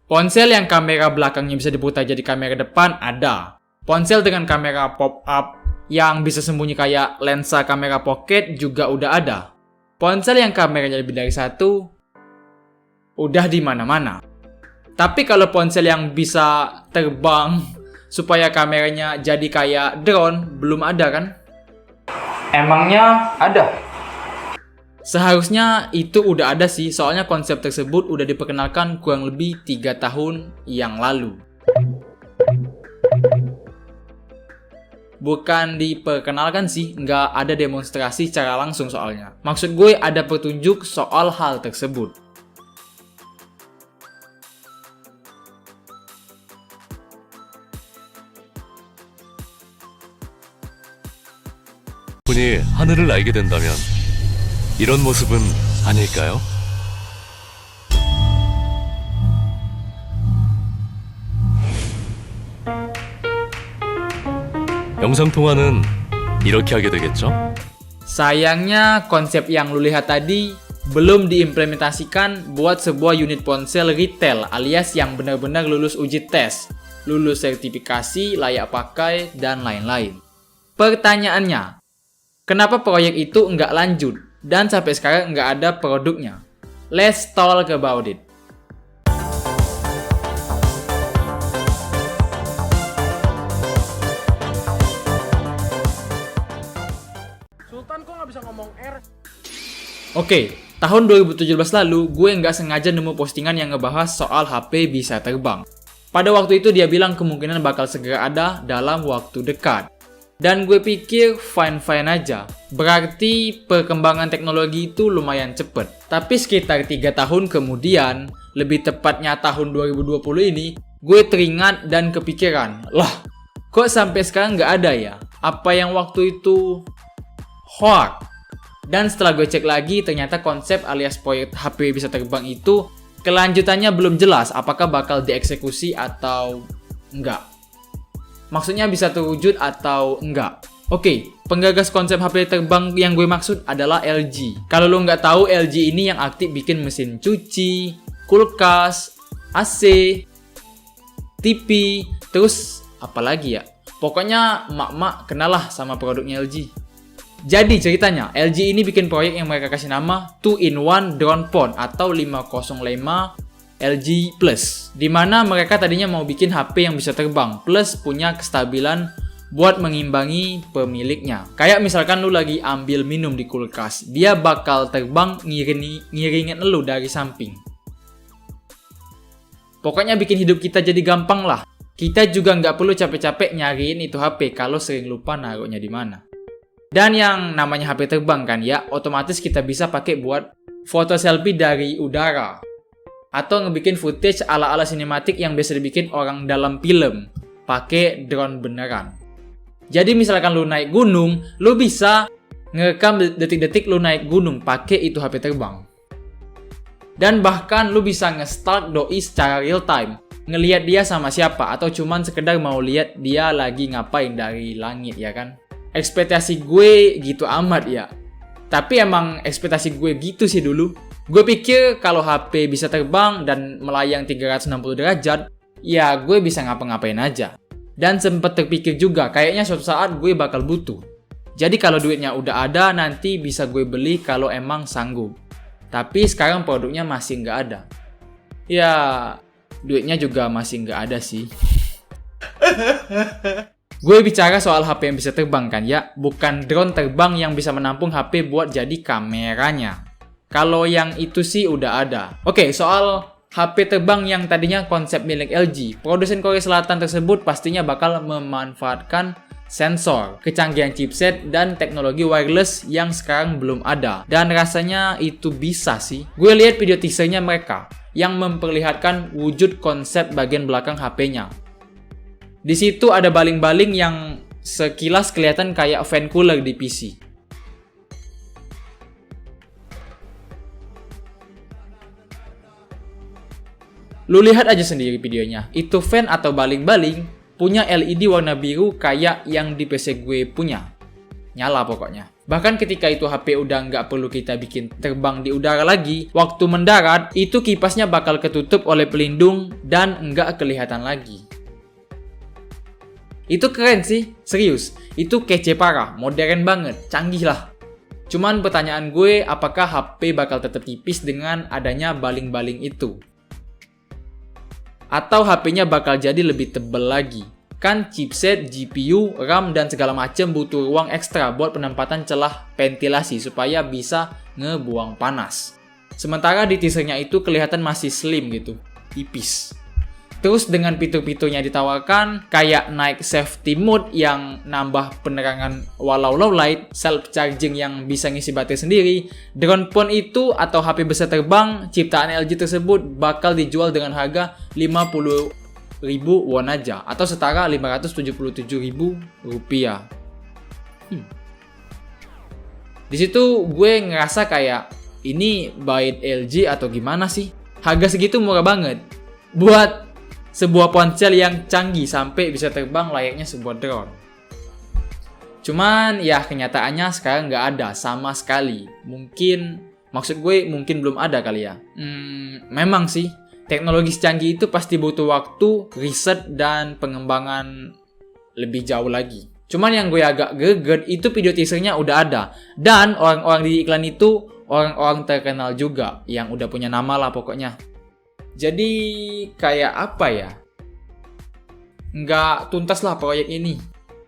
Ponsel yang kamera belakangnya bisa diputar jadi kamera depan ada. Ponsel dengan kamera pop-up yang bisa sembunyi kayak lensa kamera pocket juga udah ada. Ponsel yang kameranya lebih dari satu udah di mana-mana. Tapi kalau ponsel yang bisa terbang supaya kameranya jadi kayak drone belum ada kan? Emangnya ada? Seharusnya itu udah ada sih, soalnya konsep tersebut udah diperkenalkan kurang lebih 3 tahun yang lalu. Bukan diperkenalkan sih, nggak ada demonstrasi secara langsung soalnya. Maksud gue ada petunjuk soal hal tersebut. 분이 하늘을 알게 된다면 이런 모습은 아닐까요? 영상통화는 이렇게 하게 되겠죠? Sayangnya konsep yang lu lihat tadi belum diimplementasikan buat sebuah unit ponsel retail alias yang benar-benar lulus uji tes, lulus sertifikasi, layak pakai, dan lain-lain. Pertanyaannya, kenapa proyek itu nggak lanjut dan sampai sekarang nggak ada produknya? Let's talk about it. Sultan kok nggak bisa ngomong R? Oke, tahun 2017 lalu gue nggak sengaja nemu postingan yang ngebahas soal HP bisa terbang. Pada waktu itu dia bilang kemungkinan bakal segera ada dalam waktu dekat. Dan gue pikir fine-fine aja. Berarti perkembangan teknologi itu lumayan cepet. Tapi sekitar 3 tahun kemudian, lebih tepatnya tahun 2020 ini, gue teringat dan kepikiran, lah, kok sampai sekarang nggak ada ya? Apa yang waktu itu hoax? Dan setelah gue cek lagi, ternyata konsep alias proyek HP bisa terbang itu kelanjutannya belum jelas apakah bakal dieksekusi atau enggak. Maksudnya bisa terwujud atau enggak. Oke, penggagas konsep HP terbang yang gue maksud adalah LG. Kalau lo nggak tahu, LG ini yang aktif bikin mesin cuci, kulkas, AC, TV, terus apa lagi ya? Pokoknya mak-mak kenal lah sama produknya LG. Jadi ceritanya, LG ini bikin proyek yang mereka kasih nama 2-in-1 Drone Phone atau 505 LG Plus, dimana mereka tadinya mau bikin HP yang bisa terbang plus punya kestabilan buat mengimbangi pemiliknya. Kayak misalkan lu lagi ambil minum di kulkas, dia bakal terbang ngiringin lu dari samping. Pokoknya bikin hidup kita jadi gampang lah. Kita juga nggak perlu capek-capek nyariin itu HP kalau sering lupa naruhnya di mana. Dan yang namanya HP terbang kan ya, otomatis kita bisa pakai buat foto selfie dari udara. Atau ngebikin footage ala-ala sinematik yang biasa dibikin orang dalam film pakai drone beneran. Jadi misalkan lu naik gunung, lu bisa ngerekam detik-detik lu naik gunung pakai itu HP terbang. Dan bahkan lu bisa nge-stalk doi secara real time, ngelihat dia sama siapa atau cuman sekedar mau lihat dia lagi ngapain dari langit ya kan. Ekspektasi gue gitu amat ya. Tapi emang ekspektasi gue gitu sih dulu. Gue pikir kalau HP bisa terbang dan melayang 360 derajat, ya gue bisa ngapa-ngapain aja. Dan sempet terpikir juga, kayaknya suatu saat gue bakal butuh. Jadi kalau duitnya udah ada, nanti bisa gue beli kalau emang sanggup. Tapi sekarang produknya masih nggak ada. Ya, duitnya juga masih nggak ada sih. Gue bicara soal HP yang bisa terbang kan ya, bukan drone terbang yang bisa menampung HP buat jadi kameranya. Kalau yang itu sih udah ada. Oke, soal HP terbang yang tadinya konsep milik LG, produsen Korea Selatan tersebut pastinya bakal memanfaatkan sensor, kecanggihan chipset, dan teknologi wireless yang sekarang belum ada. Dan rasanya itu bisa sih. Gue lihat video teasernya mereka yang memperlihatkan wujud konsep bagian belakang HP-nya. Di situ ada baling-baling yang sekilas kelihatan kayak fan cooler di PC. Lu lihat aja sendiri videonya. Itu fan atau baling-baling punya LED warna biru kayak yang di PC gue punya. nyala pokoknya. Bahkan ketika itu HP udah nggak perlu kita bikin terbang di udara lagi, waktu mendarat, itu kipasnya bakal ketutup oleh pelindung dan nggak kelihatan lagi. Itu keren sih, serius. Itu kece parah, modern banget, canggih lah. Cuman pertanyaan gue, apakah HP bakal tetap tipis dengan adanya baling-baling itu? Atau HP-nya bakal jadi lebih tebal lagi? Kan chipset, GPU, RAM, dan segala macam butuh ruang ekstra buat penempatan celah ventilasi supaya bisa ngebuang panas. Sementara di teasernya itu kelihatan masih slim gitu, tipis. Terus dengan fitur-fiturnya ditawarkan, kayak naik safety mode yang nambah penerangan walau low light, self charging yang bisa ngisi baterai sendiri, drone phone itu atau HP besar terbang ciptaan LG tersebut bakal dijual dengan harga 50.000 won aja atau setara 577.000 rupiah. Di situ gue ngerasa kayak ini bait LG atau gimana sih? Harga segitu murah banget buat sebuah ponsel yang canggih sampai bisa terbang layaknya sebuah drone. Cuman ya kenyataannya sekarang nggak ada sama sekali. Maksud gue mungkin belum ada kali ya. Memang sih, teknologi secanggih itu pasti butuh waktu, riset, dan pengembangan lebih jauh lagi. Cuman yang gue agak greget itu video teasernya udah ada. Dan orang-orang di iklan itu orang-orang terkenal juga yang udah punya nama lah pokoknya. Jadi kayak apa ya? Nggak tuntas lah proyek ini.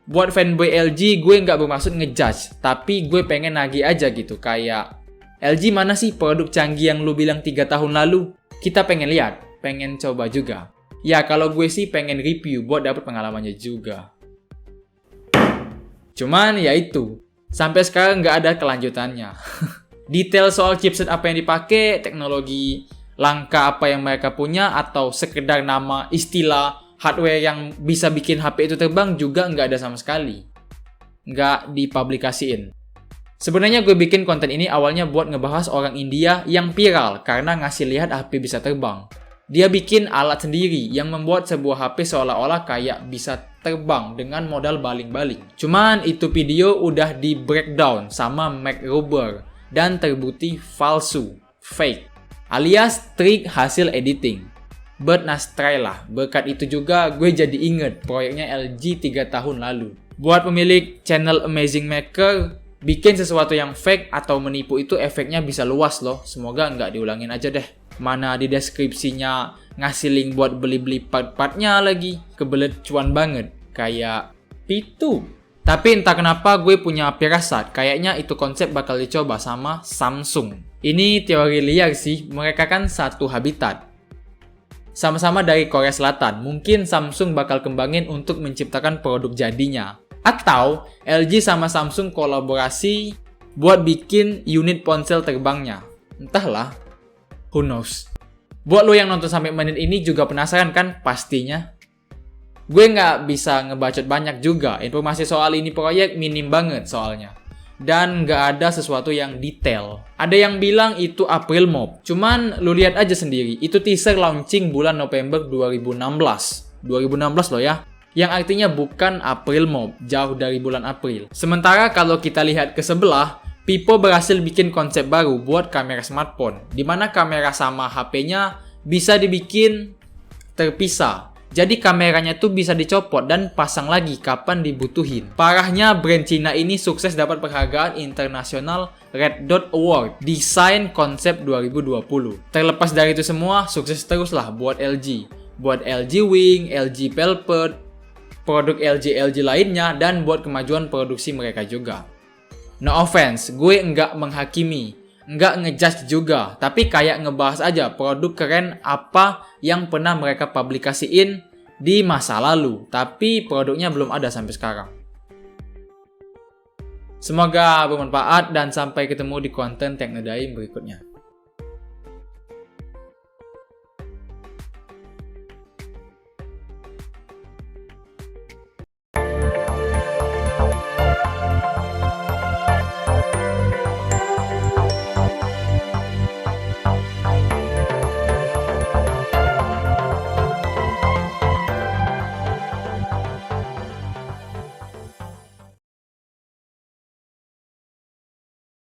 Buat fanboy LG gue nggak bermaksud ngejudge, tapi gue pengen nagih aja gitu. Kayak LG mana sih produk canggih yang lu bilang 3 tahun lalu? Kita pengen lihat, pengen coba juga. Ya kalau gue sih pengen review buat dapet pengalamannya juga. Cuman ya itu, sampai sekarang nggak ada kelanjutannya. Detail soal chipset apa yang dipakai, teknologi langka apa yang mereka punya, atau sekedar nama istilah hardware yang bisa bikin HP itu terbang juga nggak ada sama sekali. Nggak dipublikasiin. Sebenarnya gue bikin konten ini awalnya buat ngebahas orang India yang viral karena ngasih lihat HP bisa terbang. Dia bikin alat sendiri yang membuat sebuah HP seolah-olah kayak bisa terbang dengan modal baling-baling. Cuman itu video udah di breakdown sama MacRubber dan terbukti palsu, fake, alias trik hasil editing. But nice try lah. Berkat itu juga gue jadi inget proyeknya LG 3 tahun lalu. Buat pemilik channel Amazing Maker, bikin sesuatu yang fake atau menipu itu efeknya bisa luas loh. Semoga nggak diulangin aja deh. Mana di deskripsinya ngasih link buat beli-beli part-partnya lagi. Kebelet cuan banget. Kayak itu. Tapi entah kenapa gue punya firasat, kayaknya itu konsep bakal dicoba sama Samsung. Ini teori liar sih, mereka kan satu habitat. Sama-sama dari Korea Selatan, mungkin Samsung bakal kembangin untuk menciptakan produk jadinya. Atau LG sama Samsung kolaborasi buat bikin unit ponsel terbangnya. Entahlah, who knows. Buat lo yang nonton sampai menit ini juga penasaran kan pastinya? Gue nggak bisa ngebacot banyak juga, informasi soal ini proyek minim banget soalnya. Dan nggak ada sesuatu yang detail. Ada yang bilang itu April Mop, cuman lu lihat aja sendiri, itu teaser launching bulan November 2016. 2016 loh ya. Yang artinya bukan April Mop, jauh dari bulan April. Sementara kalau kita lihat ke sebelah, Vivo berhasil bikin konsep baru buat kamera smartphone, dimana kamera sama HP-nya bisa dibikin terpisah. Jadi kameranya tuh bisa dicopot dan pasang lagi kapan dibutuhin. Parahnya brand Cina ini sukses dapat penghargaan internasional Red Dot Award Desain Konsep 2020. Terlepas dari itu semua, sukses teruslah buat LG. Buat LG Wing, LG Velvet, produk LG lainnya, dan buat kemajuan produksi mereka juga. No offense, gue nggak menghakimi, nggak ngejudge juga, tapi kayak ngebahas aja produk keren apa yang pernah mereka publikasiin di masa lalu, tapi produknya belum ada sampai sekarang. Semoga bermanfaat dan sampai ketemu di konten Teknodaim berikutnya.